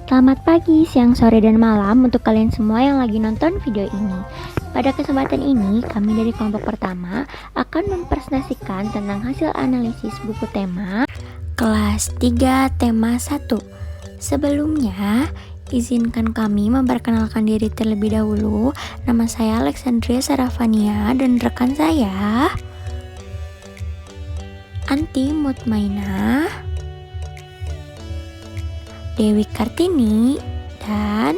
Selamat pagi, siang, sore, dan malam untuk kalian semua yang lagi nonton video ini. Pada kesempatan ini, kami dari kelompok pertama akan mempresentasikan tentang hasil analisis buku tema kelas 3 tema 1. Sebelumnya, izinkan kami memperkenalkan diri terlebih dahulu. Nama saya Alexandria Sarafania dan rekan saya Anti Mutmainah, Dewi Kartini, dan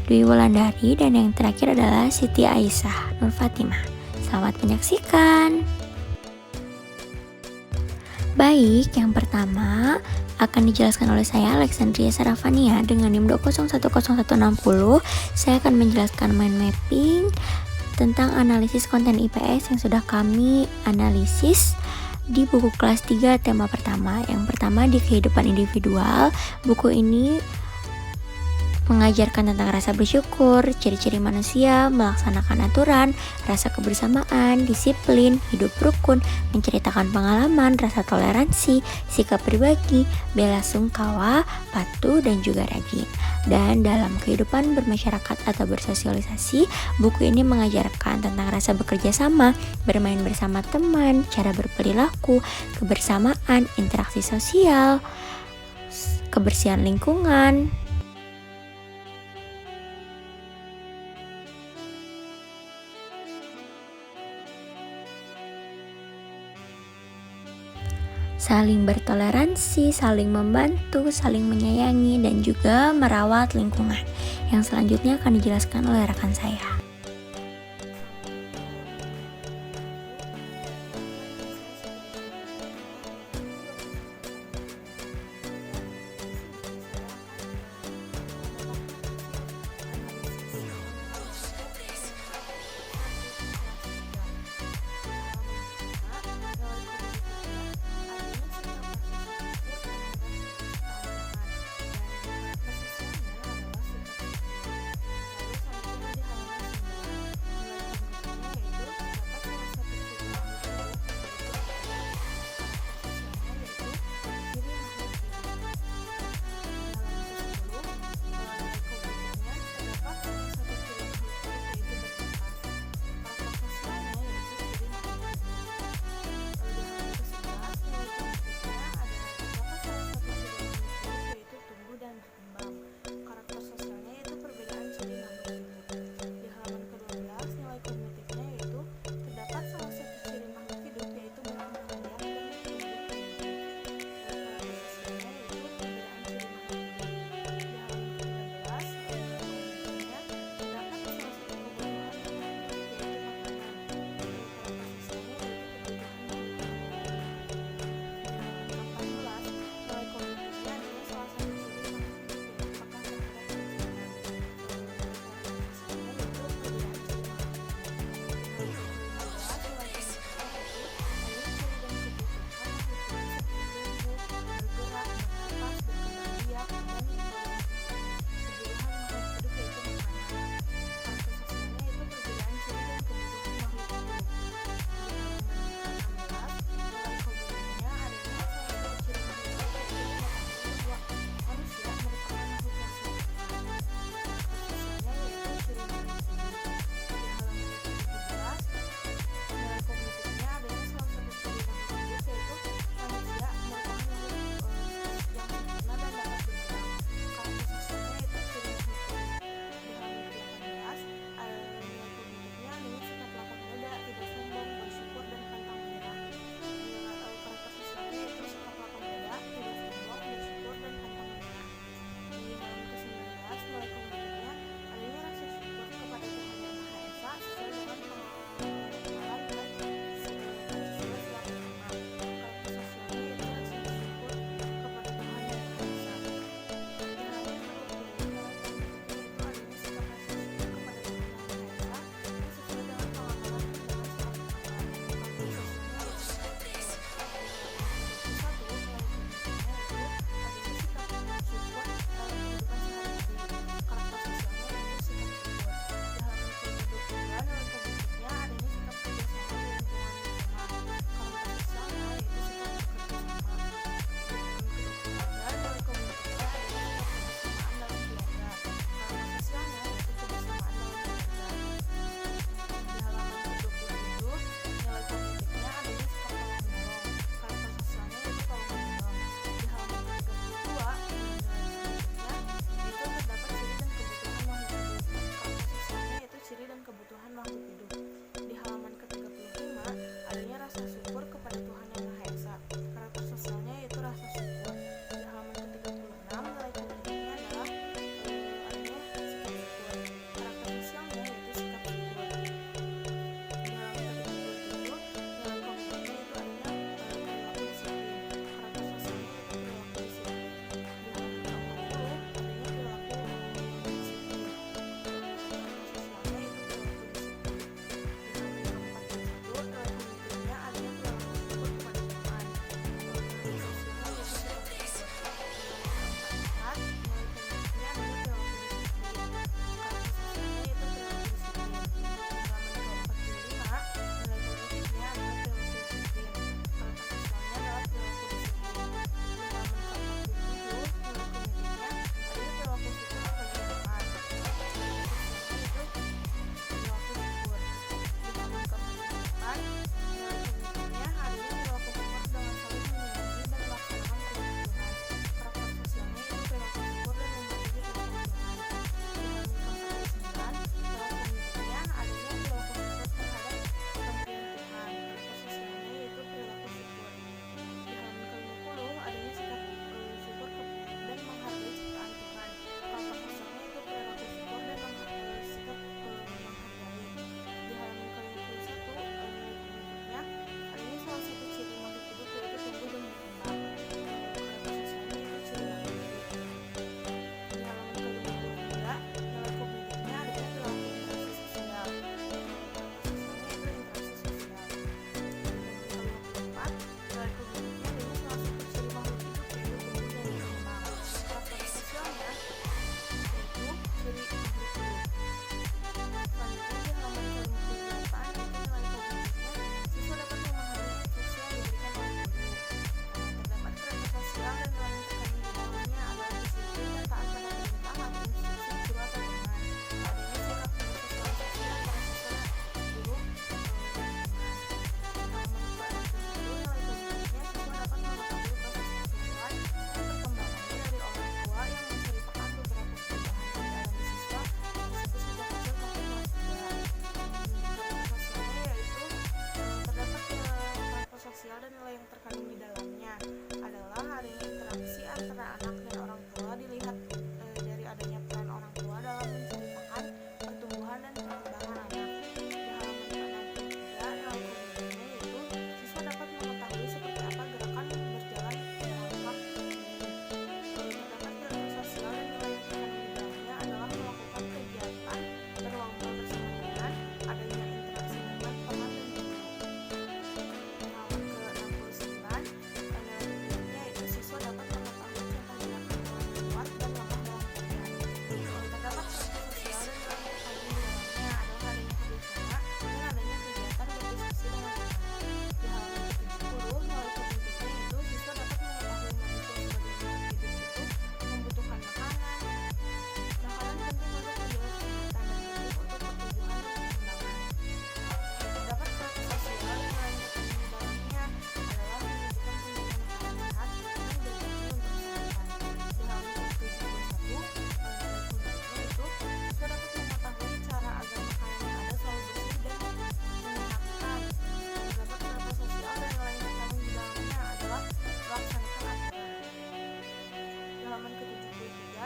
Dwi Wulandari, dan yang terakhir adalah Siti Aisyah Nur Fatimah. Selamat menyaksikan. Baik, yang pertama akan dijelaskan oleh saya Alexandria Sarafania dengan NIM 2010160. Saya akan menjelaskan mind mapping tentang analisis konten IPS yang sudah kami analisis di buku kelas 3 tema pertama. Yang pertama di kehidupan individual. Buku ini mengajarkan tentang rasa bersyukur, ciri-ciri manusia, melaksanakan aturan, rasa kebersamaan, disiplin, hidup rukun, menceritakan pengalaman, rasa toleransi, sikap berbagi, bela sungkawa, patuh, dan juga rajin. Dan dalam kehidupan bermasyarakat atau bersosialisasi, buku ini mengajarkan tentang rasa bekerja sama, bermain bersama teman, cara berperilaku, kebersamaan, interaksi sosial, kebersihan lingkungan, saling bertoleransi, saling membantu, saling menyayangi, dan juga merawat lingkungan. Yang selanjutnya akan dijelaskan oleh rekan saya.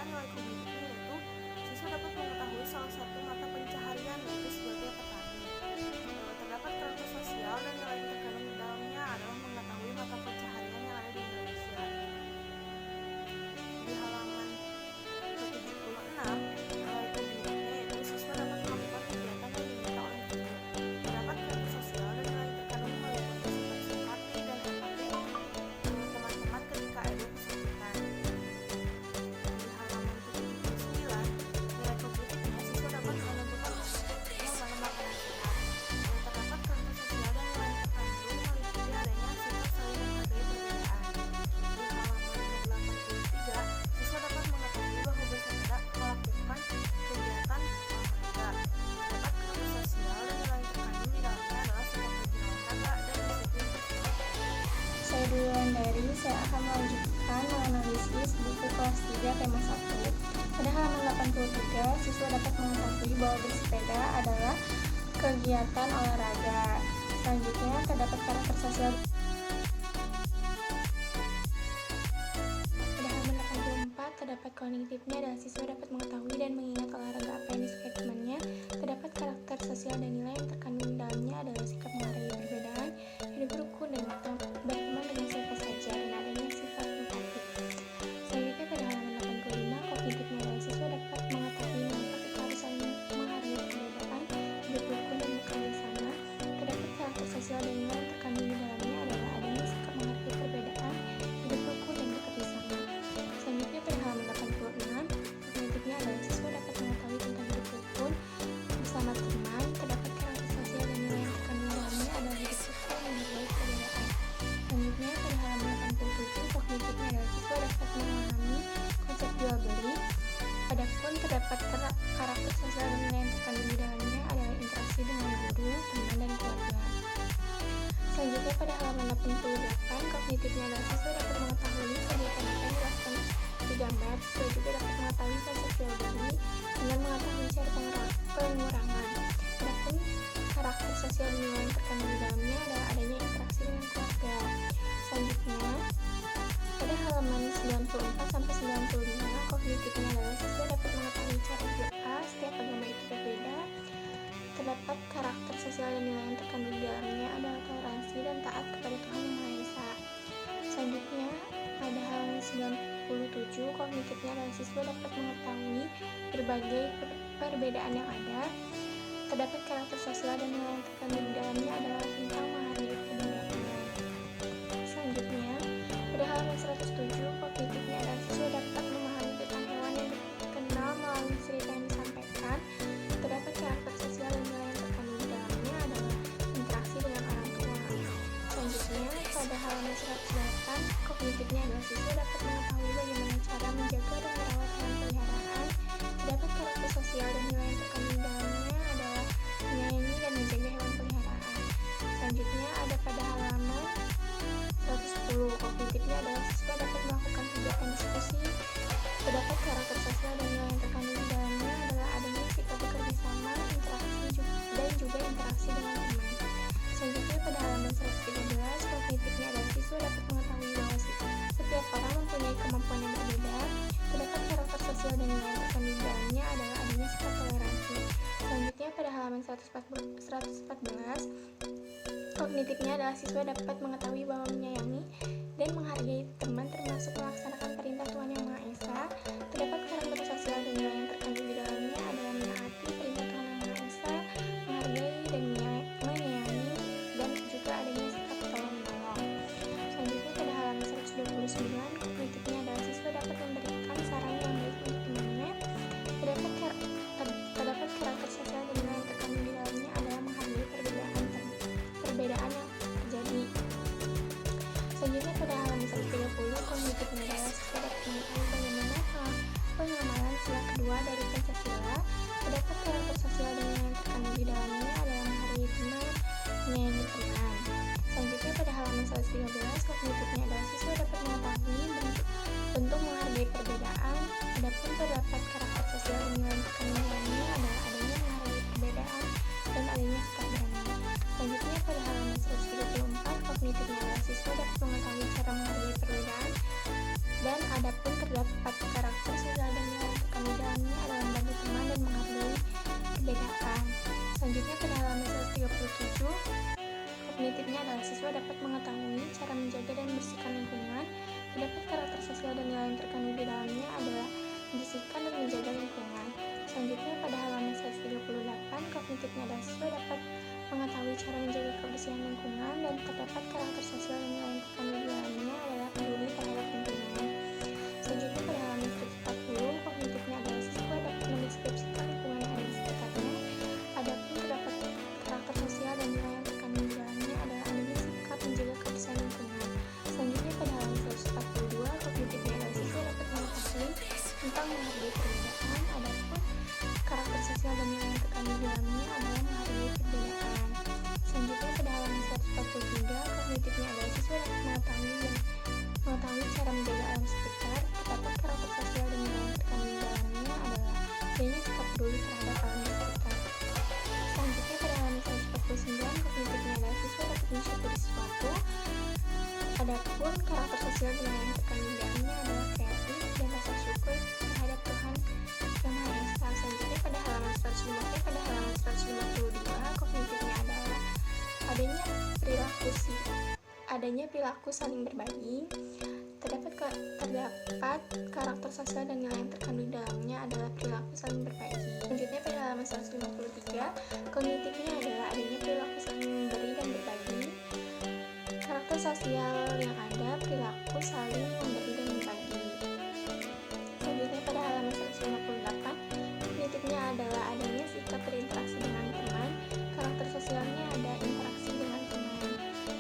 nilai kognitifnya yaitu siswa dapat mengetahui salah satu mata pencaharian yaitu sebagai petani. Terdapat karakter sosial dan nilai yang terkandung di dalamnya adalah mengetahui mata pencaharian yang ada di Indonesia. Di halaman ke-76, nilai kognitifnya yaitu siswa dapat melakukan kegiatan yang diminta oleh guru. Terdapat karakter sosial dan nilai yang terkandung meliputi sifat simpati dan empati teman-teman ketika ada kesulitan. Di halaman ke-79, nilai kognitifnya siswa dapat menentukan mengenalkan nasihat. Terdapat karakter sosial dan nilai yang terkandung meliputi adanya sifat saling menghargai perbedaan. Di halaman ke-83, siswa dapat mengetahui bahwa bersepeda melakukan kegiatan olahraga. Terdapat karakter sosial dan nilai yang terkandung di dalamnya adalah sifat rajin olahraga dan disiplin. Saya duluan dari, saya akan melanjutkan menganalisis buku kelas 3 tema 1. Pada halaman 83, siswa dapat mengetahui bahwa bersepeda adalah kegiatan olahraga. Selanjutnya, terdapat karakter sosial. Pada halaman 84, terdapat kognitifnya adalah siswa dapat mengetahui dan mengingat olahraga apa yang disukai temannya. Terdapat karakter sosial dan nilai yang terkandung di dalamnya adalah sikap menghargai perbedaan, hidup rukun dan berteman dengan siapa saja, dan adanya sifat empati. Selanjutnya pada halaman 85, kognitifnya adalah siswa dapat mengetahui mengapa kita harus saling menghargai perbedaan, hidup rukun dan bekerja sama. Terdapat karakter sosial dan nilai yang terkandung di dalamnya adalah adanya sikap menghargai perbedaan, hidup rukun dan bekerja sama. Selanjutnya pada halaman 86, kognitifnya adalah siswa dapat mengetahui tentang hidup rukun bersama teman. Terdapat karakter sosial dan nilai yang terkandung di dalamnya adalah hidup rukun dan menghargai perbedaan. Selanjutnya pada halaman 87, kognitifnya adalah siswa dapat memahami konsep jual beli. Adapun terdapat karakter sosial dan nilai yang terkandung di dalamnya adalah interaksi dengan guru, teman, dan keluarga. Selanjutnya pada halaman 88, kognitifnya adalah siswa dapat mengetahui kegiatan apa yang dilakukan di gambar. Siswa juga dapat mengetahui konsep jual beli dengan mengetahui cara pengurangan. Adapun karakter sosial dan nilai yang terkandung di dalamnya adalah adanya interaksi dengan keluarga. Selanjutnya, pada halaman 94 sampai 95, kognitifnya adalah siswa dapat mengetahui cara berdoa, setiap agama itu berbeda. Terdapat karakter sosial dan nilai yang terkandung di dalamnya adalah toleransi dan taat kepada Tuhan Yang Maha Esa. Selanjutnya, pada halaman 97, kognitifnya adalah siswa dapat mengetahui berbagai perbedaan yang ada. Terdapat karakter sosial dan nilai yang terkandung di dalamnya adalah tentang menghargai perbedaan. Selanjutnya, pada halaman 107, kognitifnya adalah siswa dapat memahami tentang hewan yang dikenal melalui cerita yang disampaikan. Terdapat karakter sosial dan nilai yang terkandung di dalamnya adalah interaksi dengan orang tua. Selanjutnya, pada halaman 108, kognitifnya adalah siswa dapat mengetahui bagaimana cara menjaga dan merawat hewan peliharaan. Terdapat karakter sosial dan nilai yang terkandung di dalamnya adalah menyayangi dan menjaga hewan peliharaan. Selanjutnya, ada pada halaman 110, kognitifnya adalah siswa dapat melakukan kegiatan diskusi. Terdapat karakter sosial dan nilai yang terkandung di dalamnya adalah adanya sikap bekerja sama, interaksi dan juga interaksi dengan teman. Selanjutnya pada halaman 113, kognitifnya adalah siswa dapat mengetahui bahwa setiap orang mempunyai kemampuan yang berbeda. Terdapat karakter sosial dan nilai yang terkandung di dalamnya adalah adanya sikap toleransi. Selanjutnya pada halaman 114, kognitifnya adalah siswa dapat mengetahui bahwa menyayangi dan menghargai teman termasuk melaksanakan perintah Tuhan Yang Maha Esa. Terdapat karakter sosial dan nilai yang terkandung di dalamnya adalah menaati perintah Tuhan Yang Maha Esa, menghargai dan menyayangi, dan juga adanya sikap tolong menolong. Selanjutnya pada halaman 129, kognitifnya adalah siswa dapat memberikan saran yang baik untuk temannya. Terdapat karakter sosial dan nilai yang terkandung di dalamnya adalah menghargai perbedaan yang terjadi. Selanjutnya pada halaman 130, kognitifnya adalah siswa dapat mengetahui bagaimana pengamalan sila kedua dari Pancasila. Terdapat karakter sosial dan nilai yang terkandung di dalamnya adalah menghargai teman, menyayangi teman. Selanjutnya pada halaman 113, kognitifnya adalah siswa dapat mengetahui bentuk menghargai perbedaan. Adapun terdapat karakter sosial dan nilai yang terkandung di dalamnya adalah adanya menghargai perbedaan dan adanya sikap berani. Selanjutnya pada halaman 134, kognitifnya adalah siswa dapat mengetahui cara menghargai perbedaan. Dan adapun terdapat karakter sosial dan nilai tentang menghargai perbedaan, adapun karakter sosial dan nilai yang terkandung di dalamnya adalah menghargai perbedaan. Selanjutnya pada halaman 143, kognitifnya adalah siswa dapat mengetahui cara menjaga alam sekitar. Terdapat karakter sosial dan nilai yang terkandung di dalamnya adalah adanya sikap peduli terhadap alam sekitar. Selanjutnya pada halaman 149, kognitifnya adalah siswa dapat mensyukuri sesuatu. Adapun karakter sosial dan nilai yang terkandung di dalamnya adalah kreatif dan rasa syukur terhadap Tuhan Yang Maha Esa. Selanjutnya pada halaman 152, kognitifnya adalah adanya perilaku saling berbagi. Terdapat karakter sosial dan nilai yang terkandung di dalamnya adalah perilaku saling berbagi. Selanjutnya pada halaman 153, kognitifnya adalah adanya perilaku saling memberi dan berbagi. Karakter sosial yang ada perilaku saling memberi dan berbagi. Selanjutnya pada halaman 158, kognitifnya adalah adanya sikap berinteraksi dengan teman. Karakter sosialnya ada interaksi dengan teman.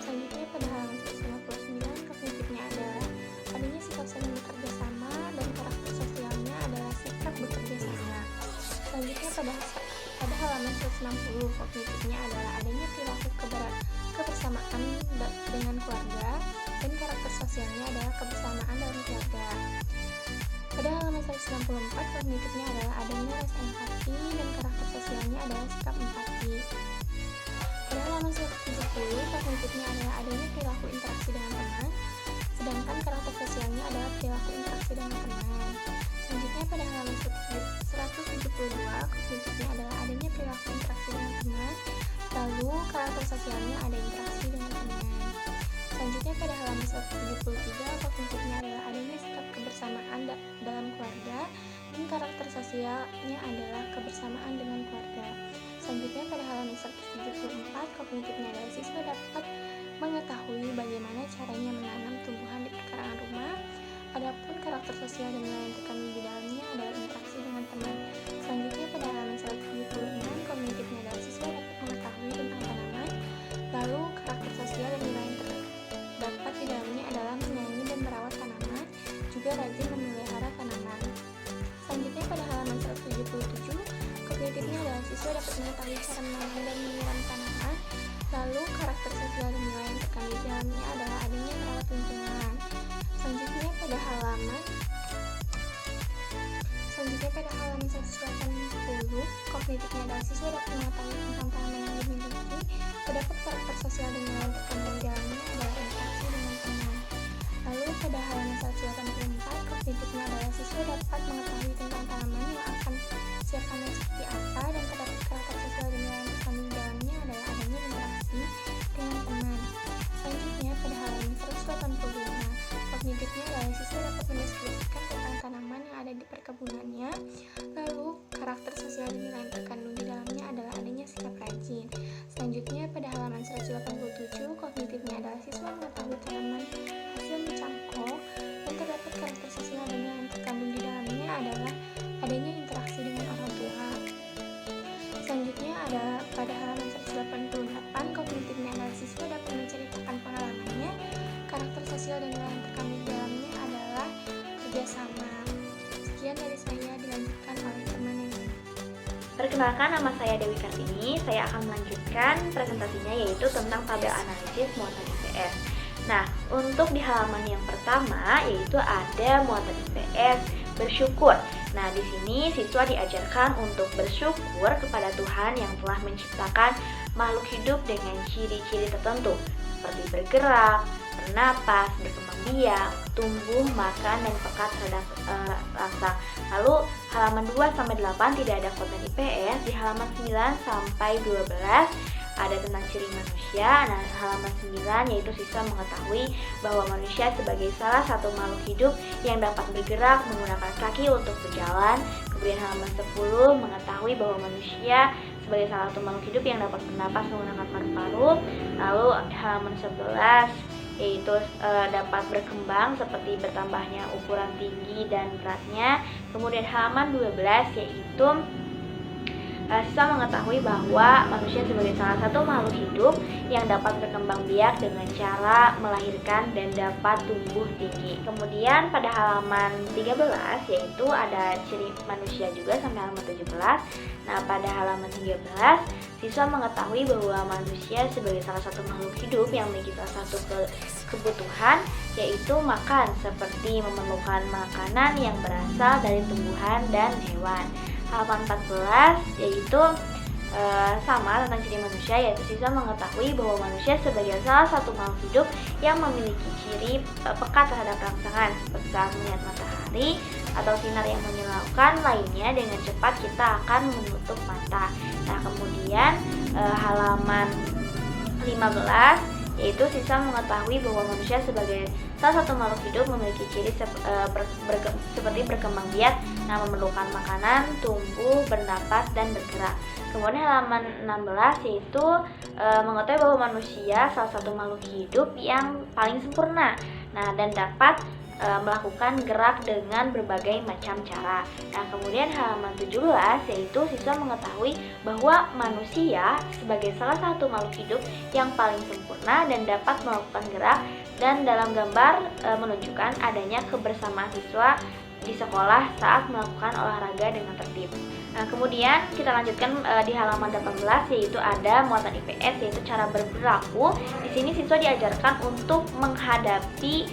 Selanjutnya pada halaman 159, kognitifnya adalah adanya sikap saling bekerja sama dan karakter sosialnya adalah sikap bekerja sama. Selanjutnya pada halaman 160, kognitifnya adalah adanya perilaku kebersamaan dengan keluarga dan karakter sosialnya adalah kebersamaan dalam keluarga. Pada halaman 164, kognitifnya adalah adanya rasa empati dan karakter sosialnya adalah sikap empati. Pada halaman 170, kognitifnya adalah adanya perilaku interaksi dengan teman, sedangkan karakter sosialnya adalah perilaku interaksi dengan teman. Selanjutnya pada halaman 172, kognitifnya adalah adanya perilaku interaksi dengan teman, lalu karakter sosialnya ada interaksi dengan teman. Selanjutnya pada halaman 173, kognitifnya adalah adanya sikap kebersamaan dalam keluarga dan karakter sosialnya adalah kebersamaan dengan keluarga. Selanjutnya pada halaman 174, kognitifnya adalah siswa dapat mengetahui bagaimana caranya menanam tumbuhan di perkarangan rumah. Adapun karakter sosial dan nilai yang terkandung di dalamnya adalah interaksi dengan teman. Selanjutnya pada halaman 176, kognitifnya adalah siswa dapat mengetahui tentang tanaman. Lalu karakter sosial dan nilai yang terdapat di dalamnya adalah menyayangi dan merawat tanaman, juga rajin memelihara tanaman. Selanjutnya pada halaman 177, kognitifnya adalah siswa dapat mengetahui cara menanam dan menyiram tanaman. Lalu karakter sosial dan nilai yang terkandung di dalamnya adalah adanya merawat lingkungan. Selanjutnya pada halaman 180, kognitifnya adalah siswa dapat mengetahui tentang tanaman yang dimiliki. Terdapat karakter sosial dan nilai yang terkandung di dalamnya adalah interaksi dengan teman. Lalu pada halaman 184, kognitifnya adalah siswa dapat mengetahui tentang tanaman yang akan siap panen seperti apa, dan terdapat karakter sosial dan nilai yang terkandung di dalamnya adalah adanya interaksi dengan teman. Selanjutnya pada halaman 185, kognitifnya adalah siswa dapat mendeskripsikan tentang tanaman yang ada di perkebunannya. Lalu karakter sosial dan nilai yang terkandung di dalamnya adalah adanya sikap rajin. Selanjutnya pada halaman 187, kognitifnya adalah siswa mengetahui tanaman hasil mencangkok, dan terdapat karakter sosial dan nilai yang terkandung di dalamnya adalah adanya interaksi dengan orang tua. Selanjutnya ada pada halaman 188, kognitifnya adalah siswa dapat menceritakan pengalamannya. Karakter sosial dan nilai yang terkandung di dalamnya adalah kerjasama. Sekian dari saya, dilanjutkan oleh teman yang lain. Perkenalkan, nama saya Dewi Kartini. Saya akan melanjutkan presentasinya, yaitu tentang tabel analisis muatan IPS. Nah, untuk di halaman yang pertama yaitu ada muatan IPS bersyukur. Nah, di sini siswa diajarkan untuk bersyukur kepada Tuhan yang telah menciptakan makhluk hidup dengan ciri-ciri tertentu seperti bergerak, bernapas, berkembang biak, tumbuh, makan, dan peka terhadap rasa. Lalu halaman 2-8 tidak ada konten IPS. Di halaman 9-12 ada tentang ciri manusia. Nah, halaman 9 yaitu siswa mengetahui bahwa manusia sebagai salah satu makhluk hidup yang dapat bergerak menggunakan kaki untuk berjalan. Kemudian halaman 10 mengetahui bahwa manusia sebagai salah satu makhluk hidup yang dapat bernapas menggunakan paru-paru. Lalu halaman 11 yaitu dapat berkembang seperti bertambahnya ukuran tinggi dan beratnya. Kemudian halaman 12 yaitu siswa mengetahui bahwa manusia sebagai salah satu makhluk hidup yang dapat berkembang biak dengan cara melahirkan dan dapat tumbuh tinggi. Kemudian pada halaman 13 yaitu ada ciri manusia juga sampai halaman 17. Nah, pada halaman 13 siswa mengetahui bahwa manusia sebagai salah satu makhluk hidup yang memiliki salah satu kebutuhan yaitu makan, seperti memerlukan makanan yang berasal dari tumbuhan dan hewan. Halaman 14 yaitu sama tentang ciri manusia, yaitu siswa mengetahui bahwa manusia sebagai salah satu makhluk hidup yang memiliki ciri peka terhadap rangsangan seperti saat melihat matahari atau sinar yang menyilaukan lainnya dengan cepat kita akan menutup mata. Nah, kemudian halaman 15 yaitu siswa mengetahui bahwa manusia sebagai salah satu makhluk hidup memiliki ciri seperti berkembang biak, memerlukan makanan, tumbuh, bernapas, dan bergerak. Kemudian halaman 16 yaitu mengetahui bahwa manusia salah satu makhluk hidup yang paling sempurna, dan dapat melakukan gerak dengan berbagai macam cara. Nah, kemudian halaman 17 yaitu siswa mengetahui bahwa manusia sebagai salah satu makhluk hidup yang paling sempurna dan dapat melakukan gerak, dan dalam gambar menunjukkan adanya kebersamaan siswa di sekolah saat melakukan olahraga dengan tertib. Nah, kemudian kita lanjutkan di halaman 18 yaitu ada muatan IPS yaitu cara berperilaku. Di sini siswa diajarkan untuk menghadapi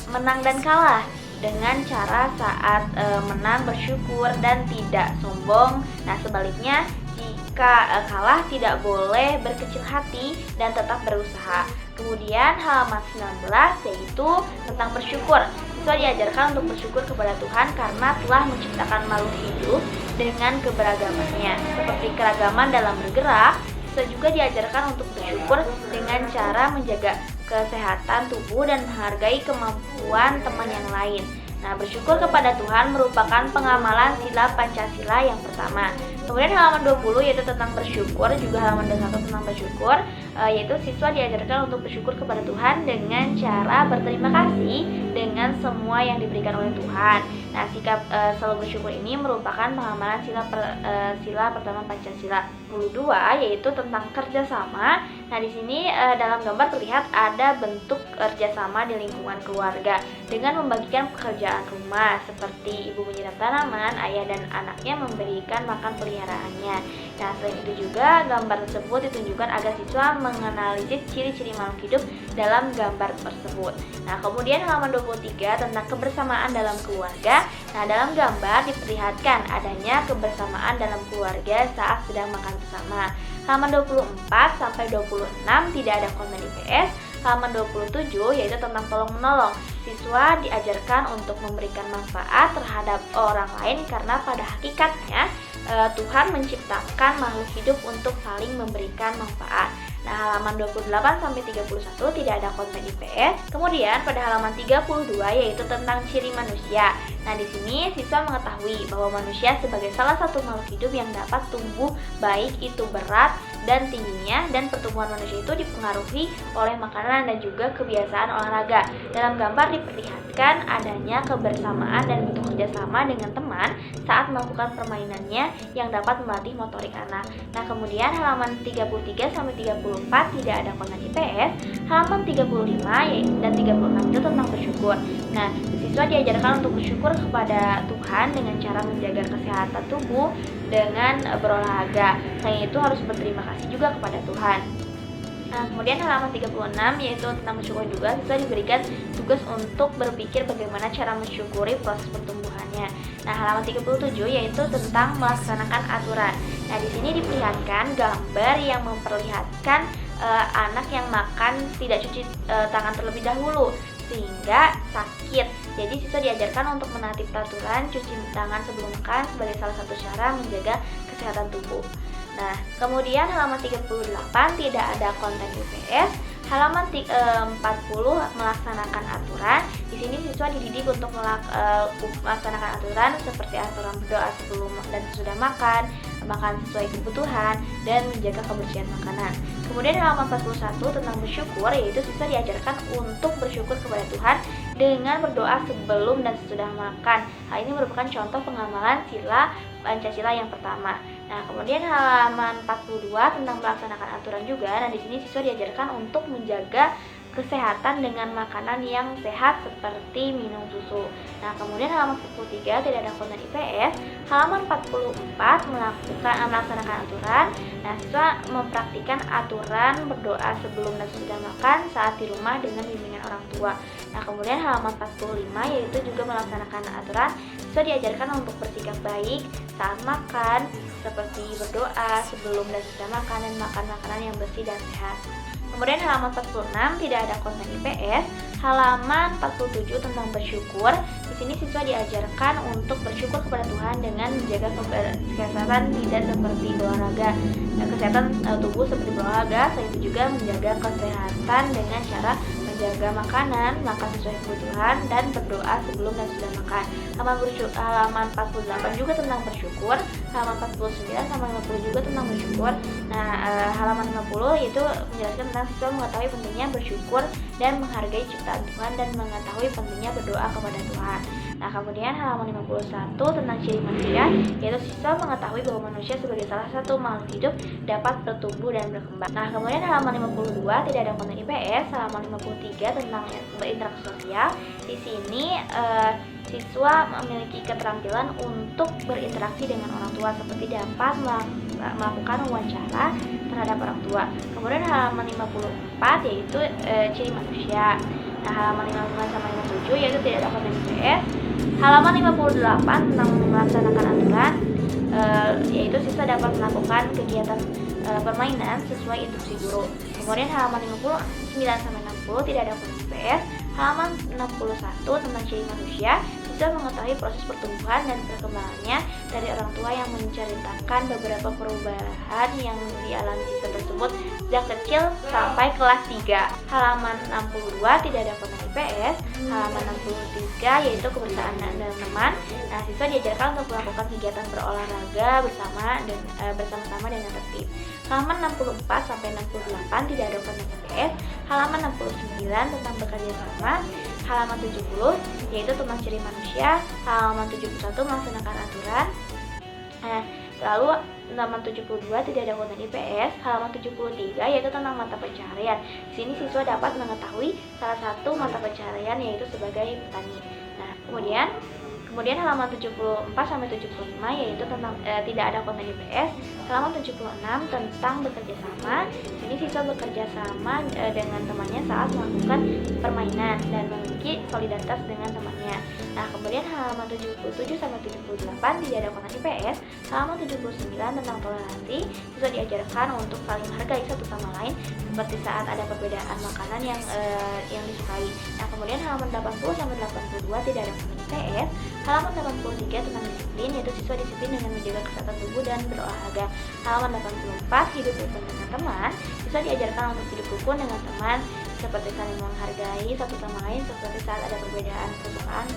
menang dan kalah dengan cara saat menang bersyukur dan tidak sombong. Nah, sebaliknya jika kalah tidak boleh berkecil hati dan tetap berusaha. Kemudian halaman 19 yaitu tentang bersyukur. Siswa diajarkan untuk bersyukur kepada Tuhan karena telah menciptakan makhluk hidup dengan keberagamannya. Seperti keragaman dalam bergerak, siswa juga diajarkan untuk bersyukur dengan cara menjaga kesehatan tubuh dan menghargai kemampuan teman yang lain. Nah, bersyukur kepada Tuhan merupakan pengamalan sila Pancasila yang pertama. Kemudian halaman 20 yaitu tentang bersyukur, juga halaman 21 tentang bersyukur, yaitu siswa diajarkan untuk bersyukur kepada Tuhan dengan cara berterima kasih dengan semua yang diberikan oleh Tuhan. Nah, sikap selalu bersyukur ini merupakan pengamalan sila pertama Pancasila. 22 yaitu tentang kerjasama. Nah, di sini dalam gambar terlihat ada bentuk kerjasama di lingkungan keluarga dengan membagikan pekerjaan rumah seperti ibu menyiram tanaman, ayah dan anaknya memberikan makan peliharaannya. Nah, selain itu juga gambar tersebut ditunjukkan agar siswa menganalisis ciri-ciri makhluk hidup dalam gambar tersebut. Nah, kemudian halaman 23 tentang kebersamaan dalam keluarga. Nah, dalam gambar diperlihatkan adanya kebersamaan dalam keluarga saat sedang makan bersama. Halaman 24 sampai 26 tidak ada konten IPS. Halaman 27 yaitu tentang tolong menolong. Siswa diajarkan untuk memberikan manfaat terhadap orang lain karena pada hakikatnya Tuhan menciptakan makhluk hidup untuk saling memberikan manfaat. Nah, halaman 28 sampai 31 tidak ada konten IPS. Kemudian pada halaman 32 yaitu tentang ciri manusia. Nah, di sini siswa mengetahui bahwa manusia sebagai salah satu makhluk hidup yang dapat tumbuh baik itu berat dan tingginya, dan pertumbuhan manusia itu dipengaruhi oleh makanan dan juga kebiasaan olahraga. Dalam gambar diperlihatkan adanya kebersamaan dan bentuk kerjasama dengan teman saat melakukan permainannya yang dapat melatih motorik anak. Nah, kemudian halaman 33 sampai 34 tidak ada konten IPS. Halaman 35 dan 36 itu tentang bersyukur. Nah, siswa diajarkan untuk bersyukur kepada Tuhan dengan cara menjaga kesehatan tubuh dengan berolahraga. Selain itu harus berterima kasih juga kepada Tuhan. Nah, kemudian halaman 36 yaitu tentang bersyukur juga, siswa diberikan tugas untuk berpikir bagaimana cara mensyukuri proses pertumbuhannya. Nah, halaman 37 yaitu tentang melaksanakan aturan. Nah, di sini diperlihatkan gambar yang memperlihatkan anak yang makan tidak cuci tangan terlebih dahulu sehingga sakit. Jadi siswa diajarkan untuk menaati peraturan cuci tangan sebelum makan sebagai salah satu cara menjaga kesehatan tubuh. Nah, kemudian halaman 38 tidak ada konten IPS. Halaman 40 melaksanakan aturan. Di sini siswa dididik untuk melaksanakan aturan seperti aturan berdoa sebelum dan sesudah makan, makan sesuai kebutuhan, dan menjaga kebersihan makanan. Kemudian halaman 41 tentang bersyukur, yaitu siswa diajarkan untuk bersyukur kepada Tuhan dengan berdoa sebelum dan sesudah makan. Hal ini merupakan contoh pengamalan sila Pancasila yang pertama. Nah, kemudian halaman 42 tentang melaksanakan aturan juga. Nah, di sini siswa diajarkan untuk menjaga kesehatan dengan makanan yang sehat seperti minum susu. Nah, kemudian halaman 43 tidak ada konten IPS. Halaman 44 melaksanakan aturan. Nah, siswa mempraktikkan aturan berdoa sebelum dan sesudah makan saat di rumah dengan bimbingan orang tua. Nah, kemudian halaman 45 yaitu juga melaksanakan aturan. Siswa diajarkan untuk bersikap baik saat makan, seperti berdoa sebelum dan sesudah makan dan makan makanan yang bersih dan sehat. Kemudian halaman 46 tidak ada konten IPS. Halaman 47 tentang bersyukur. Di sini siswa diajarkan untuk bersyukur kepada Tuhan dengan menjaga kesehatan tidak seperti berolahraga, kesehatan tubuh seperti berolahraga. Selain itu juga menjaga kesehatan dengan cara menjaga makanan, makan sesuai kebutuhan, dan berdoa sebelum dan sesudah makan. Halaman 48 juga tentang bersyukur. Halaman 49 sama 50 juga tentang bersyukur. Nah, halaman 50 yaitu menjelaskan tentang siswa mengetahui pentingnya bersyukur dan menghargai ciptaan Tuhan dan mengetahui pentingnya berdoa kepada Tuhan. Nah, kemudian halaman 51 tentang ciri manusia, yaitu siswa mengetahui bahwa manusia sebagai salah satu makhluk hidup dapat bertumbuh dan berkembang. Nah, kemudian halaman 52 tidak ada konten IPS. Halaman 53 tentang berinteraksi sosial. Di sini siswa memiliki keterampilan untuk berinteraksi dengan orang tua, seperti dapat melakukan wawancara terhadap orang tua. Kemudian halaman 54 yaitu ciri manusia. Nah, halaman 55 sama 57 yaitu tidak ada konten IPS. Halaman 58 tentang melaksanakan aturan, yaitu siswa dapat melakukan kegiatan permainan sesuai instruksi guru. Kemudian halaman 59 sampai 60 tidak ada konten IPS. Halaman 61 tentang ciri manusia, siswa mengetahui proses pertumbuhan dan perkembangannya dari orang tua yang menceritakan beberapa perubahan yang dialami siswa tersebut sejak kecil sampai kelas 3. Halaman 62 tidak ada konten IPS. Halaman 63 yaitu kebersamaan dan teman. Nah, siswa diajarkan untuk melakukan kegiatan berolahraga bersama-sama dengan tertib. Halaman 64 sampai 68 tidak ada konten IPS. Halaman 69 tentang bekerja sama. Halaman 70 yaitu tentang ciri manusia. Halaman 71 melaksanakan aturan. Lalu halaman 72 tidak ada konten IPS. Halaman 73 yaitu tentang mata pencaharian. Di sini siswa dapat mengetahui salah satu mata pencaharian yaitu sebagai petani. Nah, kemudian halaman 74 sampai 75 yaitu tentang tidak ada konten IPS. Halaman 76 tentang bekerja sama. Di sini siswa bekerja sama dengan temannya saat melakukan permainan dan memiliki solidaritas dengan temannya. Nah, kemudian halaman 77 sampai 78 tidak ada konten IPS. Halaman 79 tentang toleransi. Siswa diajarkan untuk saling menghargai satu sama lain seperti saat ada perbedaan makanan yang disukai. Nah, kemudian halaman 80 sampai 82 tidak ada konten IPS. Halaman 83 tentang disiplin, yaitu siswa disiplin dengan menjaga kesehatan tubuh dan berolahraga. Halaman 84 hidup rukun dengan teman. Siswa diajarkan untuk hidup rukun dengan teman seperti saling menghargai satu sama lain, seperti saat ada perbedaan kesukaan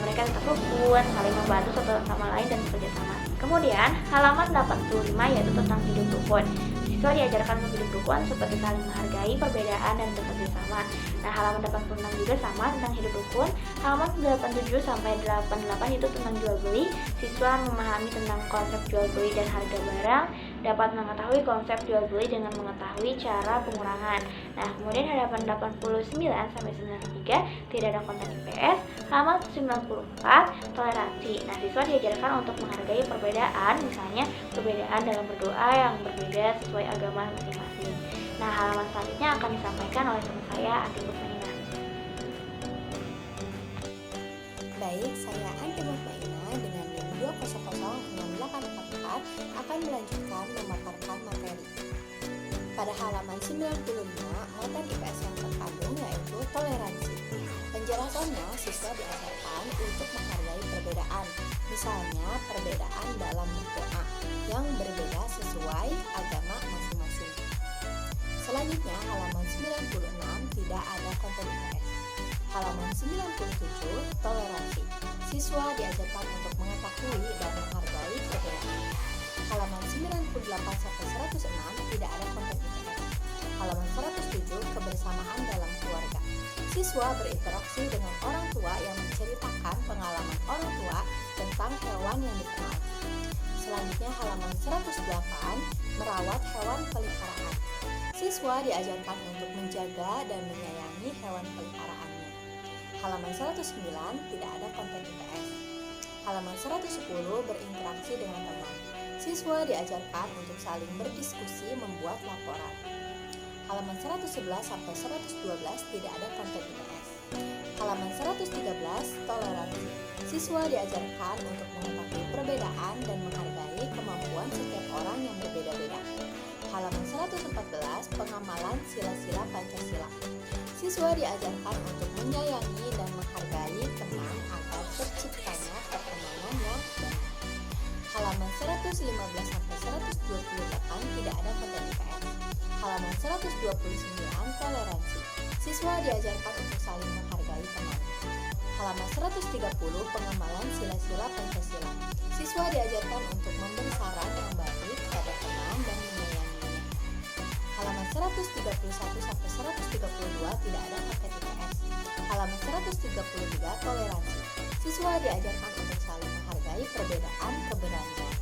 mereka tetap rukun, saling membantu satu sama lain dan bekerja sama. Kemudian halaman 85 yaitu tentang hidup rukun. Siswa diajarkan untuk hidup rukun seperti saling menghargai perbedaan dan bekerja sama. Nah, halaman 86 juga sama tentang hidup rukun. Halaman 87 sampai 88 itu tentang jual beli. Siswa memahami tentang konsep jual beli dan harga barang, dapat mengetahui konsep jual beli dengan mengetahui cara pengurangan. Nah, kemudian halaman 89 sampai 93 tidak ada konten IPS. Halaman 94 toleransi. Nah, siswa diajarkan untuk menghargai perbedaan, misalnya perbedaan dalam berdoa yang berbeda sesuai agama masing-masing. Nah, halaman selanjutnya akan disampaikan oleh teman saya, Ati Kurnia. Baik, saya Ati Kurnia dengan NIM 2006844 akan melanjutkan memaparkan materi. Pada halaman 95, materi IPS yang terkandung yaitu toleransi. Penjelasannya, siswa diajarkan untuk menghargai perbedaan, misalnya perbedaan dalam berdoa yang berbeda sesuai agama masing-masing. Selanjutnya, halaman 96 tidak ada konten IPS. Halaman 97, toleransi. Siswa diajarkan untuk mengetahui dan menghargai perbedaan. Halaman 98-106 tidak ada konten IPS. Halaman 107, kebersamaan dalam keluarga. Siswa berinteraksi dengan orang tua yang menceritakan pengalaman orang tua tentang hewan yang dikenal. Selanjutnya halaman 108, merawat hewan peliharaan. Siswa diajarkan untuk menjaga dan menyayangi hewan peliharaannya. Halaman 109, tidak ada konten IPS. Halaman 110, berinteraksi dengan teman. Siswa diajarkan untuk saling berdiskusi membuat laporan. Halaman 111 sampai 112, tidak ada konten IPS. Halaman 113, toleransi. Siswa diajarkan untuk mengetahui perbedaan dan menghargai kemampuan setiap orang yang berbeda-beda. Halaman 114, pengamalan sila-sila Pancasila. Siswa diajarkan untuk menyayangi dan menghargai teman agar terciptanya pertemanan yang baik. Halaman 115 sampai 128, tidak ada konten IPS. Halaman 129, toleransi. Siswa diajarkan untuk saling menghargai teman. Halaman 130, pengamalan sila-sila Pancasila. Siswa diajarkan untuk memberi saran yang baik pada teman dan menyayanginya. Halaman 131 sampai 132, tidak ada konten IPS. Halaman 133, toleransi. Siswa diajarkan untuk saling menghargai perbedaan keberanian.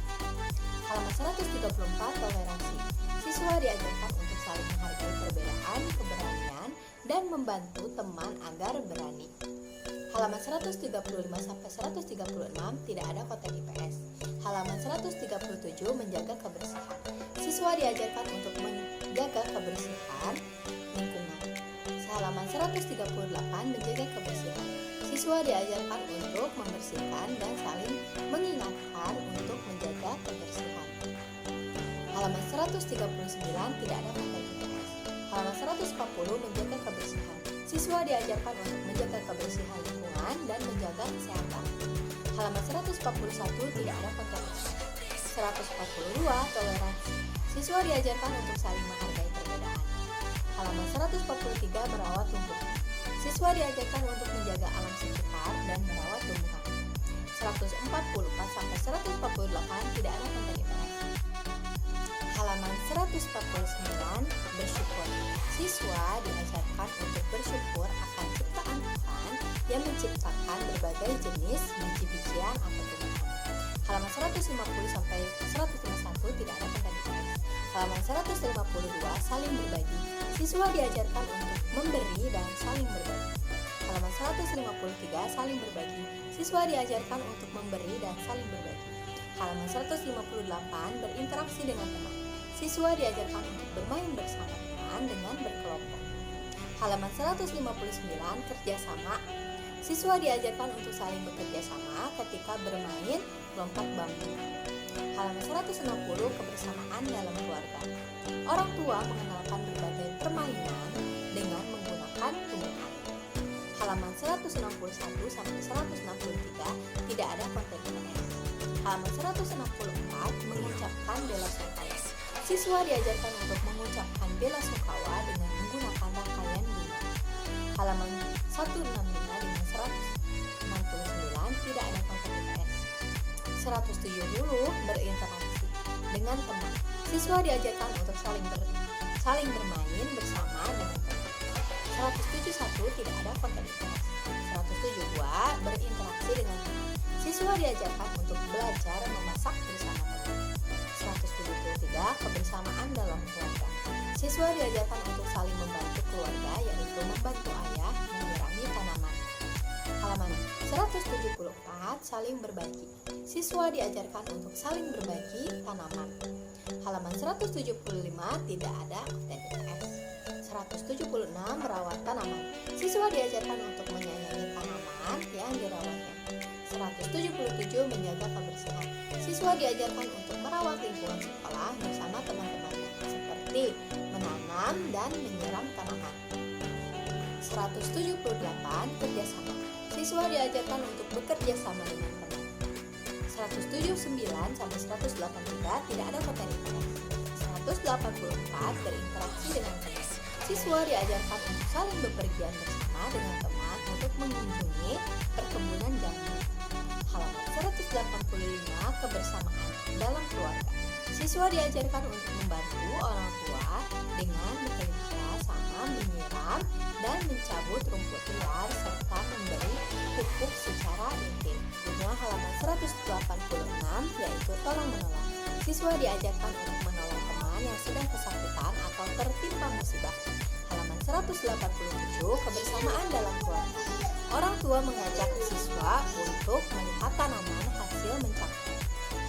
Halaman 134, toleransi. Siswa diajarkan untuk saling menghargai perbedaan keberanian dan membantu teman agar berani. Halaman 135 sampai 136, tidak ada konten IPS. Halaman 137, menjaga kebersihan. Siswa diajarkan untuk menjaga kebersihan lingkungan. Halaman 138, menjaga kebersihan. Siswa diajarkan untuk membersihkan dan saling mengingatkan untuk menjaga kebersihan. Halaman 139, tidak ada konten IPS. Halaman 140, menjaga kebersihan. Siswa diajarkan untuk menjaga kebersihan lingkungan dan menjaga kesehatan. Halaman 141, tidak ada konten IPS. 142, toleransi. Siswa diajarkan untuk saling menghargai perbedaan. Halaman 143, merawat tumbuhan. Siswa diajarkan untuk menjaga alam sekitar dan merawat tumbuhan. 144 sampai 148, tidak ada konten IPS. Halaman 149, bersyukur. Siswa diajarkan untuk bersyukur akan ciptaan Tuhan yang menciptakan berbagai jenis biji-bijian atau tumbuhan. Halaman 150 sampai 151, tidak ada konten IPS. Halaman 152, saling berbagi. Siswa diajarkan untuk memberi dan saling berbagi. Halaman 153, saling berbagi. Siswa diajarkan untuk memberi dan saling berbagi. Halaman 158, berinteraksi dengan teman. Siswa diajarkan untuk bermain bersama teman dengan berkelompok. Halaman 159, kerjasama. Siswa diajarkan untuk saling bekerja sama ketika bermain lompat bambu. Halaman 160, kebersamaan dalam keluarga. Orang tua mengenalkan berbagai permainan dengan menggunakan tumbuhan. Halaman 161 sampai 163, tidak ada konten IPS. Halaman 164, mengucapkan bela sungkawa. Siswa diajarkan untuk mengucapkan bela sungkawa dengan menggunakan rangkaian bunga. Halaman 165 dengan 169, tidak ada konten IPS. 170, berinteraksi dengan teman. Siswa diajarkan untuk saling bermain bersama dengan teman. 171, tidak ada konten IPS. 172, berinteraksi dengan teman. Siswa diajarkan untuk belajar memasak bersama teman. 173, kebersamaan dalam keluarga. Siswa diajarkan untuk saling membantu keluarga, yaitu membantu ayah menyirami tanaman. Halaman 174, saling berbagi. Siswa diajarkan untuk saling berbagi tanaman. Halaman 175, tidak ada konten IPS. 176, merawat tanaman. Siswa diajarkan untuk menyayangi tanaman yang dirawatnya. 177, menjaga kebersihan. Siswa diajarkan untuk merawat lingkungan sekolah bersama teman-temannya, seperti menanam dan menyiram tanaman. 178, kerjasama. Siswa diajarkan untuk bekerja sama dengan teman. 179 sampai 183, tidak ada konten IPS. 184, berinteraksi dengan teman. Siswa diajarkan untuk saling bepergian bersama dengan teman untuk mengunjungi perkebunan jambu. Halaman 185, kebersamaan dalam keluarga. Siswa diajarkan untuk membantu orang tua dengan bekerja sama menyiram dan mencabut rumput liar serta memberi pupuk secara rutin. Jumlah halaman 186, yaitu tolong menolong. Siswa diajarkan untuk menolong teman yang sedang kesakitan atau tertimpa musibah. Halaman 187, kebersamaan dalam keluarga. Orang tua mengajak siswa untuk melihat tanaman hasil mencangkul.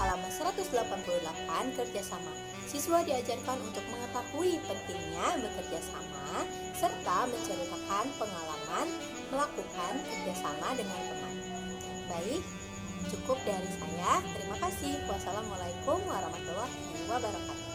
Halaman 188, kerjasama. Siswa diajarkan untuk mengetahui pentingnya bekerja sama serta menceritakan pengalaman melakukan kerjasama dengan teman. Baik, cukup dari saya. Terima kasih. Wassalamualaikum warahmatullahi wabarakatuh.